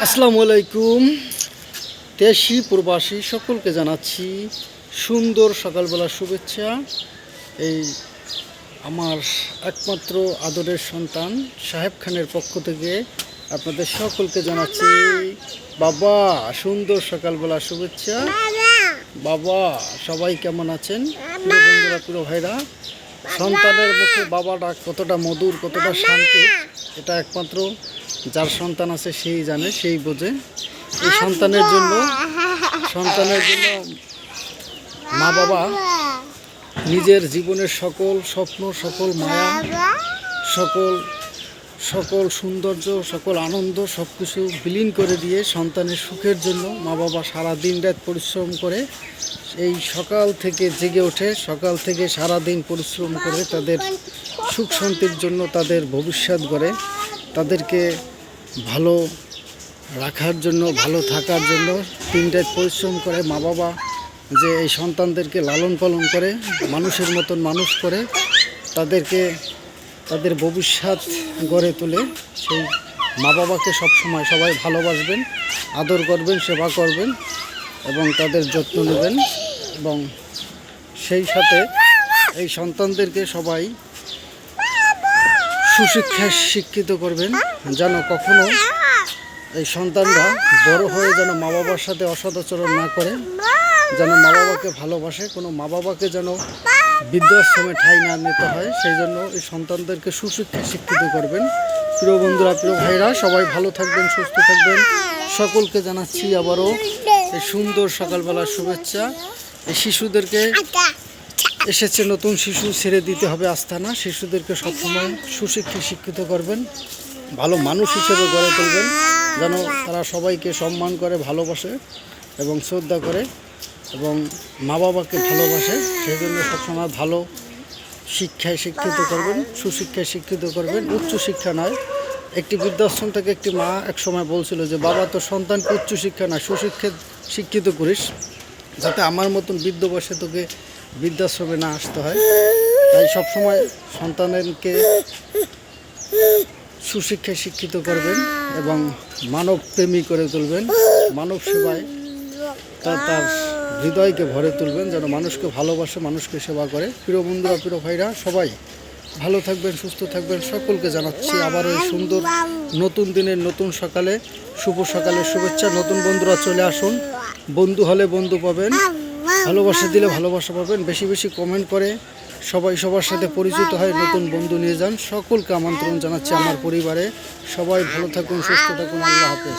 আসসালামু আলাইকুম। দেশি প্রবাসী সকলকে জানাচ্ছি সুন্দর সকালবেলা শুভেচ্ছা। এই আমার একমাত্র আদরের সন্তান সাহেব খানের পক্ষ থেকে আপনাদের সকলকে জানাচ্ছি বাবা সুন্দর সকালবেলা শুভেচ্ছা। বাবা সবাই কেমন আছেন? প্রিয় বন্ধুরা, প্রিয় ভাইরা, সন্তানের মুখে বাবা ডাক কতটা মধুর, কতটা শান্তি, এটা একমাত্র যার সন্তান আছে সেই জানে, সেই বোঝে। এই সন্তানের জন্য মা বাবা নিজের জীবনের সকল স্বপ্ন, সকল মায়া, সকল সৌন্দর্য, সকল আনন্দ সব কিছু বিলীন করে দিয়ে সন্তানের সুখের জন্য মা বাবা সারা দিন রাত পরিশ্রম করে, এই সকাল থেকে জেগে ওঠে, সকাল থেকে সারা দিন পরিশ্রম করে তাদের সুখ শান্তির জন্য, তাদের ভবিষ্যৎ গড়ে, তাদেরকে ভালো রাখার জন্য, ভালো থাকার জন্য দিন রাত পরিশ্রম করে। মা বাবা যে এই সন্তানদেরকে লালন পালন করে, মানুষের মতন মানুষ করে, তাদেরকে তাদের ভবিষ্যৎ গড়ে তোলে, সেই মা বাবাকে সবসময় সবাই ভালোবাসবেন, আদর করবেন, সেবা করবেন এবং তাদের যত্ন নেবেন। এবং সেই সাথে এই সন্তানদেরকে সবাই সুশিক্ষায় শিক্ষিত করবেন, যেন কখনো এই সন্তানরা বড় হয়ে যেন মা বাবার সাথে অসদাচরণ না করে, যেন মা বাবাকে ভালোবাসে, কোনো মা বাবাকে যেন বৃদ্ধাশ্রমে ঠাঁই না নিতে হয়, সেই জন্য এই সন্তানদেরকে সুশিক্ষায় শিক্ষিত করবেন। প্রিয় বন্ধুরা, প্রিয় ভাইরা, সবাই ভালো থাকবেন, সুস্থ থাকবেন। সকলকে জানাচ্ছি আবারও এই সুন্দর সকালবেলার শুভেচ্ছা। এই শিশুদেরকে এসেছে নতুন শিশু, ছেড়ে দিতে হবে আস্তানা। শিশুদেরকে সবসময় সুশিক্ষায় শিক্ষিত করবেন, ভালো মানুষ হিসেবে গড়ে তুলবেন, যেন তারা সবাইকে সম্মান করে, ভালোবাসে এবং শ্রদ্ধা করে এবং মা বাবাকে ভালোবাসে। সেই জন্য সবসময় ভালো শিক্ষায় শিক্ষিত করবেন, সুশিক্ষায় শিক্ষিত করবেন, উচ্চ শিক্ষা নয়। একটি বৃদ্ধাশ্রম থেকে একটি মা এক সময় বলছিল যে, বাবা তো সন্তানকে উচ্চ শিক্ষা নয়, সুশিক্ষায় শিক্ষিত করিস, যাতে আমার মতন বৃদ্ধ বয়সে তোকে বৃদ্ধাশ্রমে না আসতে হয়। তাই সবসময় সন্তানকে সুশিক্ষায় শিক্ষিত করবেন এবং মানব প্রেমী করে তুলবেন, মানব সেবায় তার হৃদয়কে ভরে তুলবেন, যেন মানুষকে ভালোবাসে, মানুষকে সেবা করে। প্রিয় বন্ধুরা, প্রিয় ভাইরা, সবাই ভালো থাকবেন, সুস্থ থাকবেন। সকলকে জানাচ্ছি আবার এই সুন্দর নতুন দিনের নতুন সকালে শুভ সকালের শুভেচ্ছা। নতুন বন্ধুরা চলে আসুন, বন্ধু হলে বন্ধু পাবেন, ভালোবাসা দিলে ভালোবাসা পাবেন। বেশি বেশি কমেন্ট করে সবাই সবার সাথে পরিচিত হয়, নতুন বন্ধু নিয়ে যান। সকলকে আমন্ত্রণ জানাচ্ছি আমার পরিবারে। সবাই ভালো থাকুন, সুস্থ থাকুন। আল্লাহ হাফেজ।